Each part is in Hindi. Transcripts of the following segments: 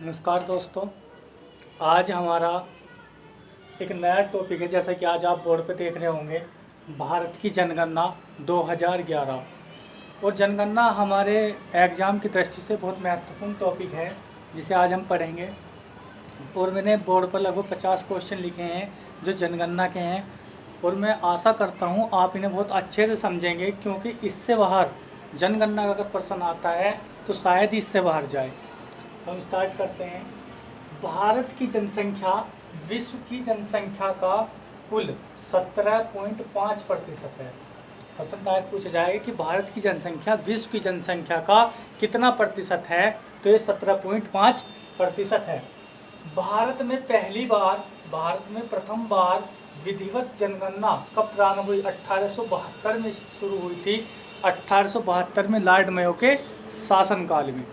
नमस्कार दोस्तों। आज हमारा एक नया टॉपिक है। जैसा कि आज आप बोर्ड पे देख रहे होंगे, भारत की जनगणना 2011। और जनगणना हमारे एग्ज़ाम की दृष्टि से बहुत महत्वपूर्ण टॉपिक है, जिसे आज हम पढ़ेंगे। और मैंने बोर्ड पर लगभग 50 क्वेश्चन लिखे हैं जो जनगणना के हैं, और मैं आशा करता हूँ आप इन्हें बहुत अच्छे से समझेंगे, क्योंकि इससे बाहर जनगणना का अगर प्रश्न आता है तो शायद ही इससे बाहर जाए। हम स्टार्ट करते हैं। भारत की जनसंख्या विश्व की जनसंख्या का कुल 17.5% है। प्रश्न टाइप पूछा जाएगा कि भारत की जनसंख्या विश्व की जनसंख्या का कितना प्रतिशत है, तो ये 17.5% है। भारत में प्रथम बार विधिवत जनगणना कब प्रारंभ हुई? 1872 में शुरू हुई थी। 1872 में लॉर्ड मेयो के शासनकाल में।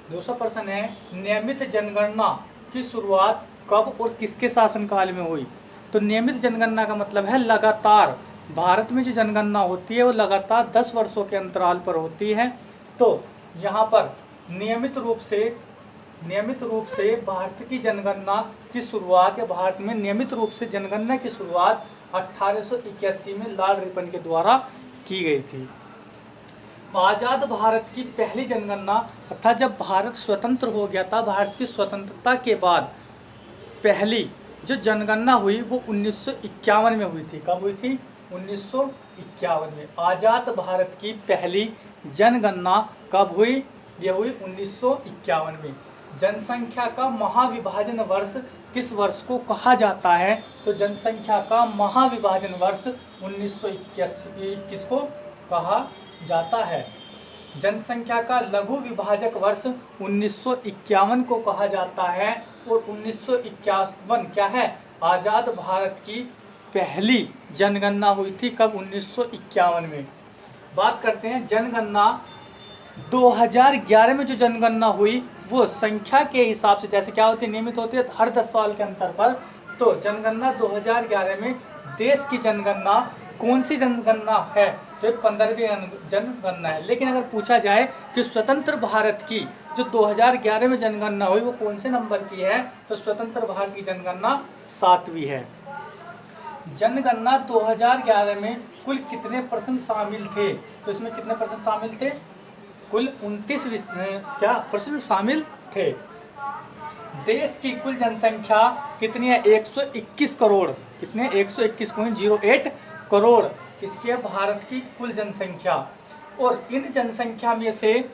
दूसरा प्रश्न है, नियमित जनगणना की शुरुआत कब और किसके शासनकाल में हुई? तो नियमित जनगणना का मतलब है लगातार भारत में जो जनगणना होती है वो लगातार 10 वर्षों के अंतराल पर होती है। तो यहाँ पर नियमित रूप से भारत की जनगणना की शुरुआत, या भारत में नियमित रूप से जनगणना की शुरुआत 1881 में लॉर्ड रिपन के द्वारा की गई थी। आज़ाद भारत की पहली जनगणना, अर्थात जब भारत स्वतंत्र हो गया था, भारत की स्वतंत्रता के बाद पहली जो जनगणना हुई वो 1951 में हुई थी। कब हुई थी? 1951 में। आज़ाद भारत की पहली जनगणना कब हुई? ये हुई 1951 में। जनसंख्या का महाविभाजन वर्ष किस वर्ष को कहा जाता है? तो जनसंख्या का महाविभाजन वर्ष 1921 को कहा जाता है। जनसंख्या का लघु विभाजक वर्ष 1951 को कहा जाता है। और 1951 क्या है? आज़ाद भारत की पहली जनगणना हुई थी। कब? 1951 में। बात करते हैं जनगणना 2011 में जो जनगणना हुई वो संख्या के हिसाब से, जैसे क्या होती है, नियमित होती है हर 10 साल के अंतर पर। तो जनगणना 2011 में देश की जनगणना कौन सी जनगणना है? तो 15वीं जनगणना है। लेकिन अगर पूछा जाए कि स्वतंत्र भारत की जो 2011 में जनगणना हुई वो कौन से नंबर की है, तो स्वतंत्र भारत की जनगणना 7वीं है। जनगणना 2011 में कुल कितने प्रश्न शामिल थे? तो इसमें कितने प्रश्न शामिल थे? कुल 29 प्रश्न शामिल थे। देश की कुल जनसंख्या कितनी है? 121 करोड़। कितने? 121.08 करोड़ किसकी है? भारत की कुल जनसंख्या। और इन जनसंख्या में से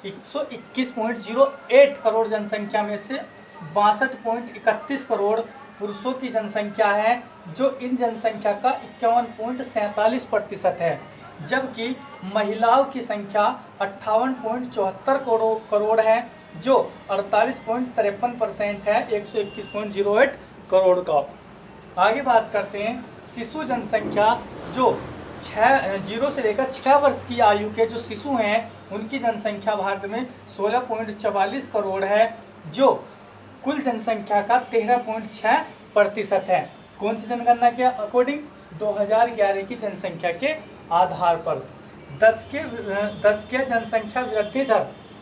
121.08 करोड़ जनसंख्या में से 62.31 करोड़ पुरुषों की जनसंख्या है, जो इन जनसंख्या का 51.47% है। जबकि महिलाओं की संख्या 58.74 करोड़ है, जो 48.53% है 121.08 करोड़ का। आगे बात करते हैं शिशु जनसंख्या, जो 0 से लेकर 6 वर्ष की आयु के जो शिशु हैं उनकी जनसंख्या भारत में 16.44 करोड़ है, जो कुल जनसंख्या का 13.6% है। कौन सी जनगणना के अकॉर्डिंग? 2011 की जनसंख्या के आधार पर। 10 के जनसंख्या वृद्धि दर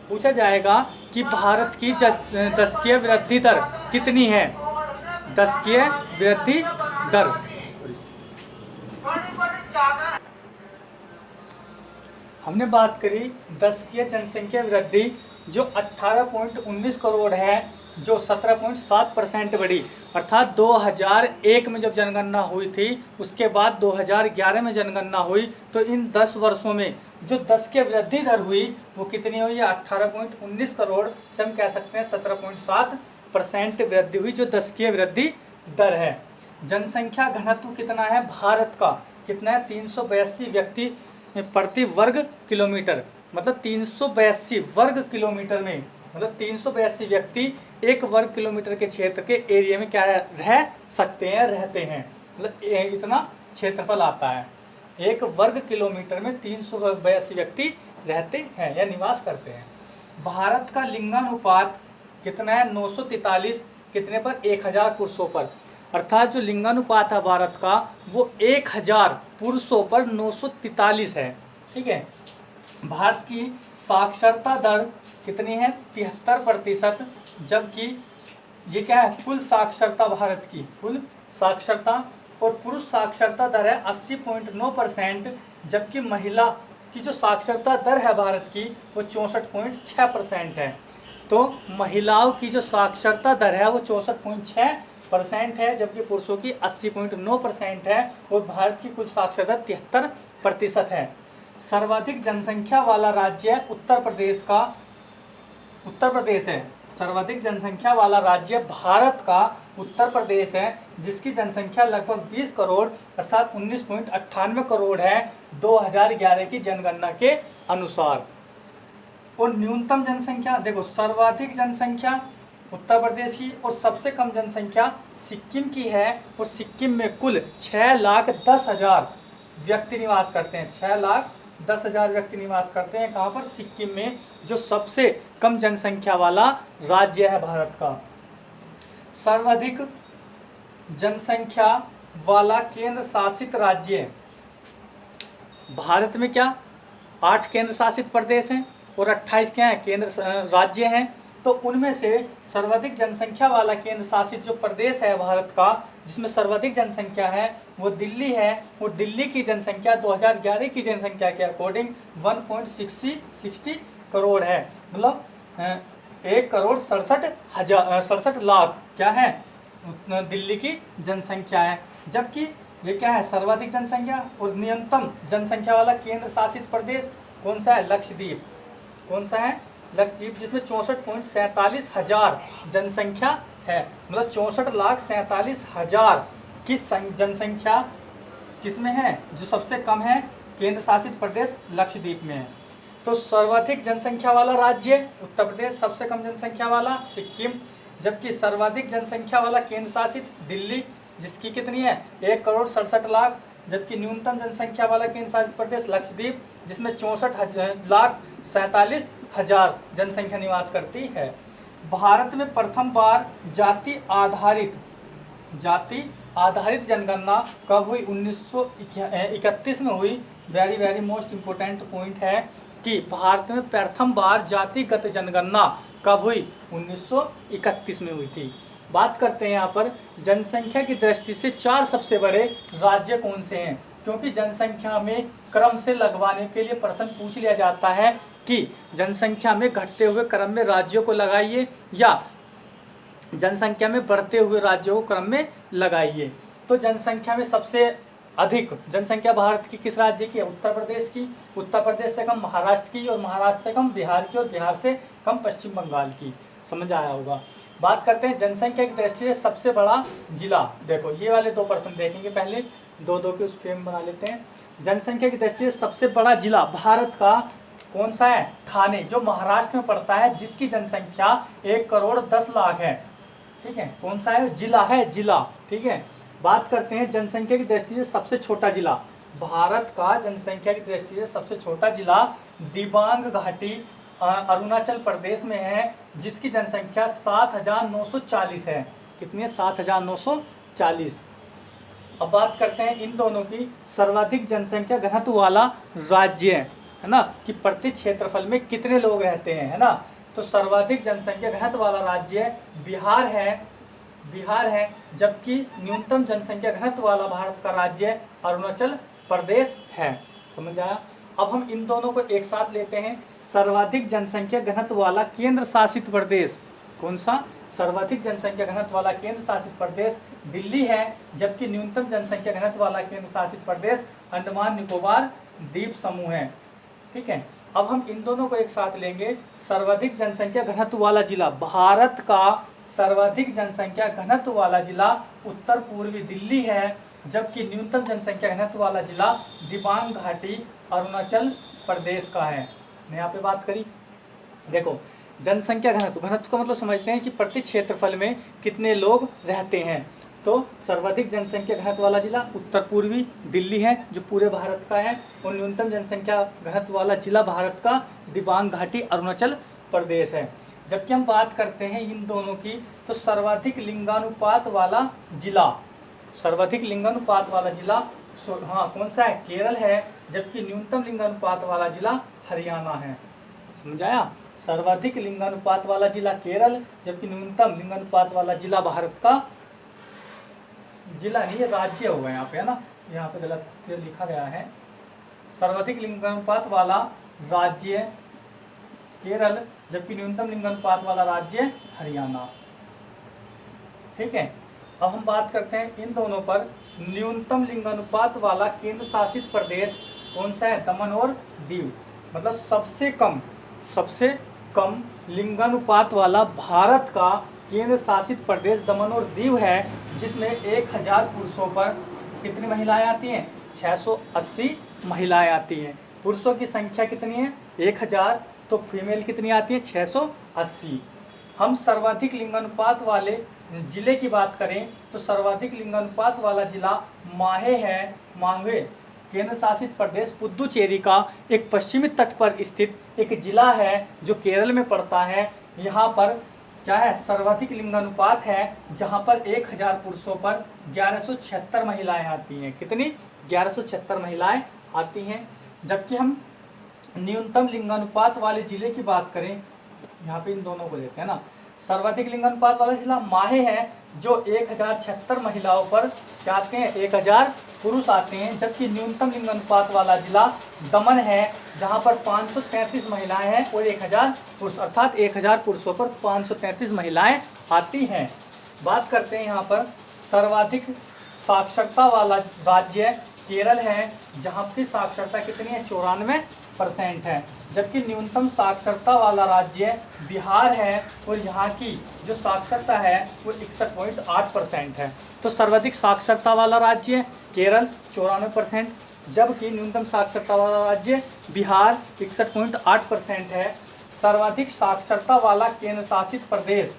पूछा जाएगा कि भारत की 10 वृद्धि दर कितनी है? 10 वृद्धि दर हमने बात करी 10 की जनसंख्या वृद्धि, जो 18.19 करोड़ है, जो 17.7% बढ़ी। अर्थात 2001 में जब जनगणना हुई थी, उसके बाद 2011 में जनगणना हुई, तो इन 10 वर्षों में जो 10 की वृद्धि दर हुई वो कितनी हुई है? 18.19 करोड़ से हम कह सकते हैं 17.7% वृद्धि हुई, जो 10 की वृद्धि दर है। जनसंख्या घनत्व कितना है भारत का? कितना है? 382 व्यक्ति प्रति वर्ग किलोमीटर। मतलब 382 वर्ग किलोमीटर में, मतलब 382 व्यक्ति 1 वर्ग किलोमीटर के क्षेत्र के एरिया में क्या रह सकते हैं, रहते हैं। मतलब इतना क्षेत्रफल आता है। 1 वर्ग किलोमीटर में 382 व्यक्ति रहते हैं या निवास करते हैं। भारत का लिंगानुपात कितना है? 943 कितने पर? 1000 पुरुषों पर। अर्थात जो लिंगानुपात है भारत का वो 1000 पुरुषों पर 943 है। ठीक है। भारत की साक्षरता दर कितनी है? 73%। जबकि ये क्या है, कुल साक्षरता भारत की कुल साक्षरता और पुरुष साक्षरता दर है 80.9%, जबकि महिला की जो साक्षरता दर है भारत की वो 64.6% है। तो महिलाओं की जो साक्षरता दर है वो 64.6% है, जबकि पुरुषों की 80.9% है, और भारत की कुल साक्षरता 73% है। सर्वाधिक जनसंख्या वाला राज्य उत्तर प्रदेश है। सर्वाधिक जनसंख्या वाला राज्य भारत का उत्तर प्रदेश है, जिसकी जनसंख्या लगभग 20 करोड़ अर्थात 19.98 करोड़ है 2011 की जनगणना के अनुसार। और न्यूनतम जनसंख्या देखो, सर्वाधिक जनसंख्या उत्तर प्रदेश की और सबसे कम जनसंख्या सिक्किम की है, और सिक्किम में कुल 6,10,000 व्यक्ति निवास करते हैं। 6,10,000 व्यक्ति निवास करते हैं कहाँ पर, सिक्किम में, जो सबसे कम जनसंख्या वाला राज्य है भारत का। सर्वाधिक जनसंख्या वाला केंद्र शासित राज्य, भारत में क्या 8 केंद्र शासित प्रदेश हैं और 28 क्या है केंद्र राज्य हैं। तो उनमें से सर्वाधिक जनसंख्या वाला केंद्र शासित जो प्रदेश है भारत का, जिसमें सर्वाधिक जनसंख्या है वो दिल्ली है, और दिल्ली की जनसंख्या 2011 की जनसंख्या के अकॉर्डिंग 1.60 करोड़ है, मतलब 1,67,00,000 क्या है दिल्ली की जनसंख्या है। जबकि ये क्या है सर्वाधिक जनसंख्या और न्यूनतम जनसंख्या वाला केंद्र शासित प्रदेश कौन सा है, लक्षद्वीप। कौन सा है, लक्षद्वीप, जिसमें 64.47,000 जनसंख्या है, मतलब 64,47,000 की जनसंख्या किसमें है, जो सबसे कम है केंद्र शासित प्रदेश लक्षद्वीप में है। तो सर्वाधिक जनसंख्या वाला राज्य उत्तर प्रदेश, सबसे कम जनसंख्या वाला सिक्किम, जबकि सर्वाधिक जनसंख्या वाला केंद्र शासित दिल्ली, जिसकी कितनी है 1,67,00,000, जबकि न्यूनतम जनसंख्या वाला केंद्र शासित प्रदेश लक्षद्वीप, जिसमें 64,47,000 जनसंख्या निवास करती है। भारत में प्रथम बार जाति आधारित जनगणना कब हुई, 1931 में हुई। Very very most important point है कि भारत में प्रथम बार जातिगत जनगणना कब हुई, 1931 में हुई थी। बात करते हैं यहाँ पर जनसंख्या की दृष्टि से 4 सबसे बड़े राज्य कौन से हैं, क्योंकि जनसंख्या में क्रम से लगवाने के लिए प्रश्न पूछ लिया जाता है कि जनसंख्या में घटते हुए क्रम में राज्यों को लगाइए या जनसंख्या में बढ़ते हुए राज्यों को क्रम में लगाइए। तो जनसंख्या में सबसे अधिक जनसंख्या भारत की किस राज्य की है, उत्तर प्रदेश की, उत्तर प्रदेश से कम महाराष्ट्र की, और महाराष्ट्र से कम बिहार की, और बिहार से कम पश्चिम बंगाल की। समझ आया होगा। बात करते हैं जनसंख्या की दृष्टि से सबसे बड़ा जिला। देखो ये वाले 2 प्रश्न देखेंगे, पहले 2-2 के उस फ्रेम बना लेते हैं। जनसंख्या की दृष्टि से सबसे बड़ा जिला भारत का कौन सा है, ठाणे, जो महाराष्ट्र में पड़ता है, जिसकी जनसंख्या 1,10,00,000 है। ठीक है, कौन सा है, जिला है, जिला। ठीक है, बात करते हैं जनसंख्या की दृष्टि से सबसे छोटा जिला। भारत का जनसंख्या की दृष्टि से सबसे छोटा जिला दिबांग घाटी अरुणाचल प्रदेश में है, जिसकी जनसंख्या 7,940 है। कितनी है, 7,940। अब बात करते हैं इन दोनों की सर्वाधिक जनसंख्या घनत्व वाला राज्य है ना, कि प्रति क्षेत्रफल में कितने लोग रहते हैं, है ना। तो सर्वाधिक जनसंख्या घनत्व वाला राज्य बिहार है, जबकि न्यूनतम जनसंख्या घनत्व वाला भारत का राज्य अरुणाचल प्रदेश है। समझ आया। अब हम इन दोनों को एक साथ लेते हैं। सर्वाधिक जनसंख्या घनत्व वाला केंद्र शासित प्रदेश कौन सा, सर्वाधिक जनसंख्या घनत्व वाला केंद्र शासित प्रदेश दिल्ली है, जबकि न्यूनतम जनसंख्या घनत्व वाला केंद्र शासित प्रदेश अंडमान निकोबार द्वीप समूह है। ठीक है, अब हम इन दोनों को एक साथ लेंगे। सर्वाधिक जनसंख्या घनत्व वाला जिला, भारत का सर्वाधिक जनसंख्या घनत्व वाला जिला उत्तर पूर्वी दिल्ली है, जबकि न्यूनतम जनसंख्या घनत्व वाला जिला दिबांग घाटी अरुणाचल प्रदेश का है। मैं यहाँ पे बात करी, देखो जनसंख्या घनत्व का मतलब समझते हैं कि प्रति क्षेत्रफल में कितने लोग रहते हैं। तो सर्वाधिक जनसंख्या घनत्व वाला जिला उत्तर पूर्वी दिल्ली है, जो पूरे भारत का है, और न्यूनतम जनसंख्या घनत्व वाला जिला भारत का दिबांग घाटी अरुणाचल प्रदेश है। जबकि हम बात करते हैं इन दोनों की, तो सर्वाधिक लिंगानुपात वाला जिला, सर्वाधिक लिंगानुपात वाला जिला हाँ कौन सा है, केरल है, जबकि न्यूनतम लिंगानुपात वाला जिला हरियाणा है। समझाया, सर्वाधिक लिंगानुपात वाला जिला केरल, जबकि न्यूनतम लिंगानुपात वाला जिला भारत का, जिला नहीं ये राज्य होगा यहाँ पे, है ना, यहाँ पे गलत से लिखा गया है। सर्वाधिक लिंगानुपात वाला राज्य केरल, जबकि न्यूनतम लिंगानुपात वाला राज्य हरियाणा। ठीक है, अब हम बात करते हैं इन दोनों पर। न्यूनतम लिंगानुपात वाला केंद्र शासित प्रदेश कौन सा है? दमन और दीव। मतलब सबसे कम लिंगानुपात वाला भारत का केंद्र शासित प्रदेश दमन और दीव है, जिसमें 1000 पुरुषों पर कितनी महिलाएं आती हैं? 680 महिलाएं आती हैं। पुरुषों की संख्या कितनी है? 1000, तो फीमेल कितनी आती है? 680। हम सर्वाधिक लिंगानुपात वाले जिले की बात करें तो सर्वाधिक लिंगानुपात वाला जिला माहे है। माहे केंद्र शासित प्रदेश पुदुचेरी का एक पश्चिमी तट पर स्थित एक जिला है जो केरल में पड़ता है। यहाँ पर क्या है? सर्वाधिक लिंगानुपात है, जहाँ पर 1000 पुरुषों पर 1176 महिलाएं आती हैं। कितनी? 1176 महिलाएं आती हैं। जबकि हम न्यूनतम लिंगानुपात वाले जिले की बात करें, यहाँ पे इन दोनों को लेते हैं ना। सर्वाधिक लिंगानुपात वाला जिला माहे है, जो 1076 महिलाओं पर क्या आते हैं? 1000 पुरुष आते हैं। जबकि न्यूनतम लिंगानुपात वाला जिला दमन है, जहाँ पर 533 महिलाएं हैं और 1000 पुरुष, अर्थात 1000 पुरुषों पर 533 महिलाएं आती हैं। बात करते हैं यहाँ पर सर्वाधिक साक्षरता वाला राज्य केरल है, जहाँ की साक्षरता कितनी है? 94% है। जबकि न्यूनतम साक्षरता वाला राज्य बिहार है और यहाँ की जो साक्षरता है वो 61.8% है। तो सर्वाधिक साक्षरता वाला राज्य केरल 94%, जबकि न्यूनतम साक्षरता वाला राज्य बिहार 61.8% है। सर्वाधिक साक्षरता वाला केंद्र शासित प्रदेश,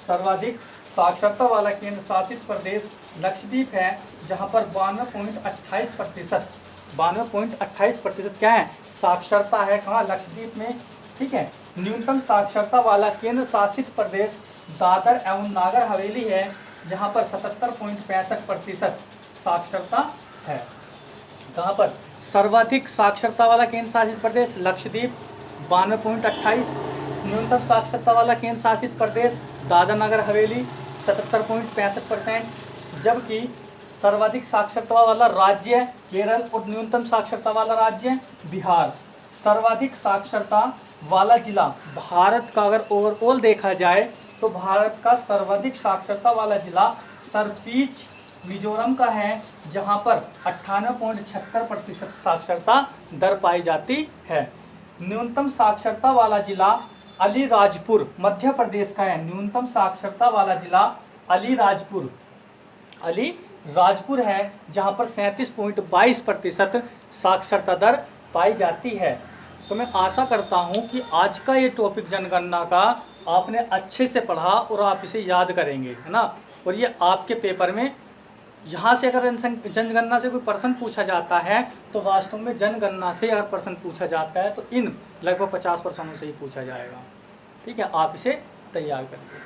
सर्वाधिक साक्षरता वाला केंद्र शासित प्रदेश लक्षद्वीप है, जहाँ पर 92.28% क्या है? साक्षरता है। कहाँ? लक्षद्वीप में। ठीक है, न्यूनतम साक्षरता वाला केंद्र शासित प्रदेश दादर एवं नागर हवेली है, जहाँ पर 77.65% साक्षरता है। कहाँ पर? सर्वाधिक साक्षरता वाला केंद्र शासित प्रदेश लक्षद्वीप 92.28, न्यूनतम साक्षरता वाला केंद्र शासित प्रदेश दादर नगर हवेली 77.65%, जबकि सर्वाधिक साक्षरता वाला राज्य केरल और न्यूनतम साक्षरता वाला राज्य बिहार। सर्वाधिक साक्षरता वाला जिला भारत का अगर ओवरऑल देखा जाए तो भारत का सर्वाधिक साक्षरता वाला जिला सरपीच मिजोरम का है, जहां पर 98.76% साक्षरता दर पाई जाती है। न्यूनतम साक्षरता वाला जिला अलीराजपुर मध्य प्रदेश का है। न्यूनतम साक्षरता वाला जिला अलीराजपुर है, जहां पर 37.22% साक्षरता दर पाई जाती है। तो मैं आशा करता हूं कि आज का ये टॉपिक जनगणना का आपने अच्छे से पढ़ा और आप इसे याद करेंगे, है ना। और ये आपके पेपर में यहाँ से अगर जनगणना से कोई प्रश्न पूछा जाता है तो वास्तव में जनगणना से अगर प्रश्न पूछा जाता है तो इन लगभग 50 प्रश्नों से ही पूछा जाएगा। ठीक है, आप इसे तैयार करिए।